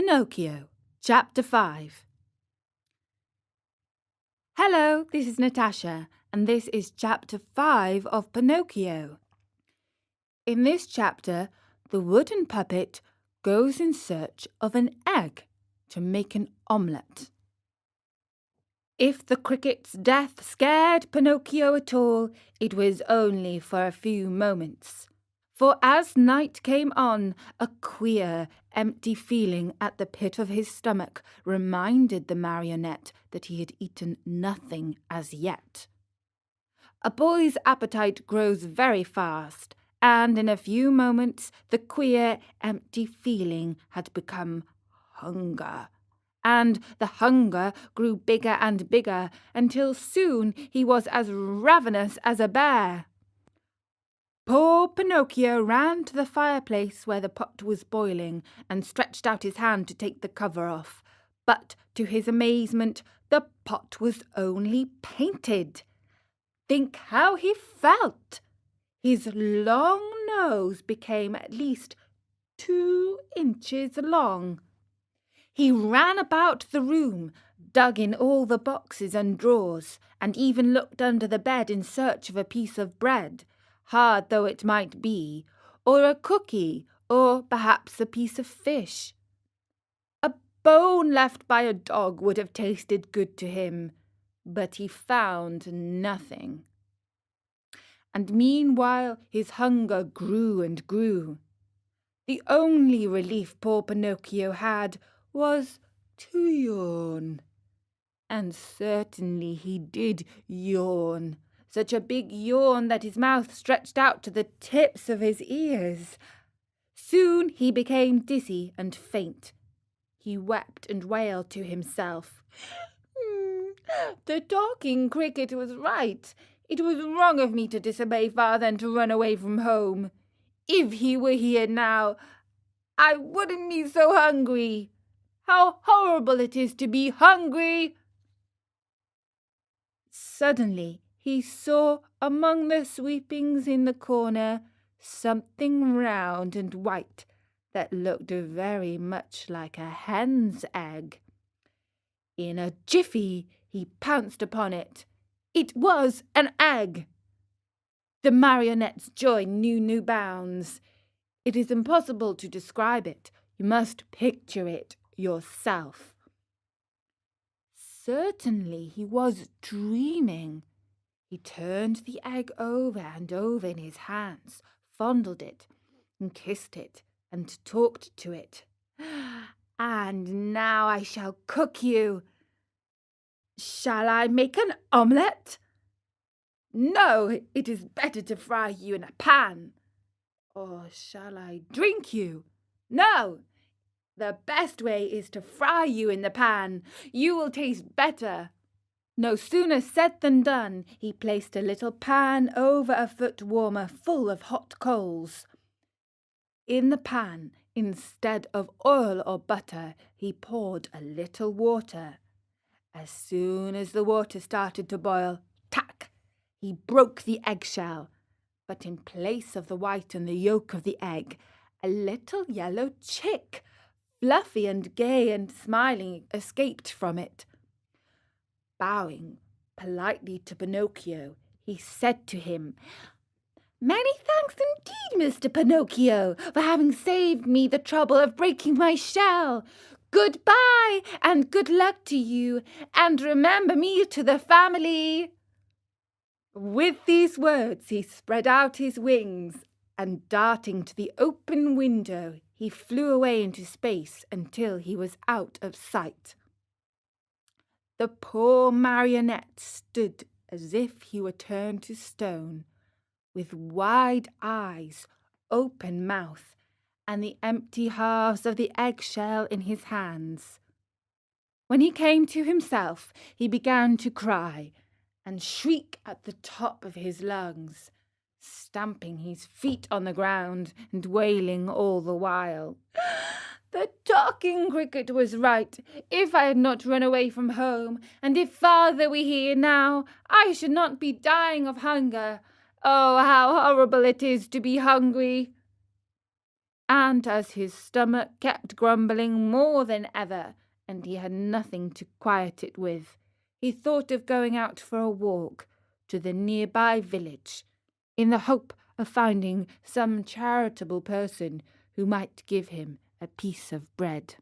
Pinocchio, Chapter 5. Hello, this is Natasha, and this is Chapter 5 of Pinocchio. In this chapter, the wooden puppet goes in search of an egg to make an omelet. If the cricket's death scared Pinocchio at all, it was only for a few moments. For as night came on, a queer, empty feeling at the pit of his stomach reminded the marionette that he had eaten nothing as yet. A boy's appetite grows very fast, and in a few moments the queer, empty feeling had become hunger. And the hunger grew bigger and bigger, until soon he was as ravenous as a bear. Poor Pinocchio ran to the fireplace where the pot was boiling and stretched out his hand to take the cover off. But to his amazement, the pot was only painted. Think how he felt! His long nose became at least 2 inches long. He ran about the room, dug in all the boxes and drawers, and even looked under the bed in search of a piece of bread, hard though it might be, or a cookie, or perhaps a piece of fish. A bone left by a dog would have tasted good to him, but he found nothing. And meanwhile his hunger grew and grew. The only relief poor Pinocchio had was to yawn. And certainly he did yawn. Such a big yawn that his mouth stretched out to the tips of his ears. Soon he became dizzy and faint. He wept and wailed to himself. The talking cricket was right. It was wrong of me to disobey father and to run away from home. If he were here now, I wouldn't be so hungry. How horrible it is to be hungry! Suddenly he saw among the sweepings in the corner something round and white that looked very much like a hen's egg. In a jiffy he pounced upon it. It was an egg! The marionette's joy knew no bounds. It is impossible to describe it. You must picture it yourself. Certainly he was dreaming. He turned the egg over and over in his hands, fondled it, and kissed it, and talked to it. And now I shall cook you. Shall I make an omelette? No, it is better to fry you in a pan. Or shall I drink you? No, the best way is to fry you in the pan. You will taste better. No sooner said than done. He placed a little pan over a foot warmer full of hot coals. In the pan, instead of oil or butter, he poured a little water. As soon as the water started to boil, tack, he broke the eggshell. But in place of the white and the yolk of the egg, a little yellow chick, fluffy and gay and smiling, escaped from it. Bowing politely to Pinocchio, he said to him, "Many thanks indeed, Mr. Pinocchio, for having saved me the trouble of breaking my shell. Goodbye, and good luck to you, and remember me to the family." With these words he spread out his wings, and darting to the open window, he flew away into space until he was out of sight. The poor marionette stood as if he were turned to stone, with wide eyes, open mouth, and the empty halves of the eggshell in his hands. When he came to himself, he began to cry and shriek at the top of his lungs, stamping his feet on the ground and wailing all the while. The talking cricket was right. If I had not run away from home, and if father were here now, I should not be dying of hunger. Oh, how horrible it is to be hungry! And as his stomach kept grumbling more than ever, and he had nothing to quiet it with, he thought of going out for a walk to the nearby village, in the hope of finding some charitable person who might give him a piece of bread.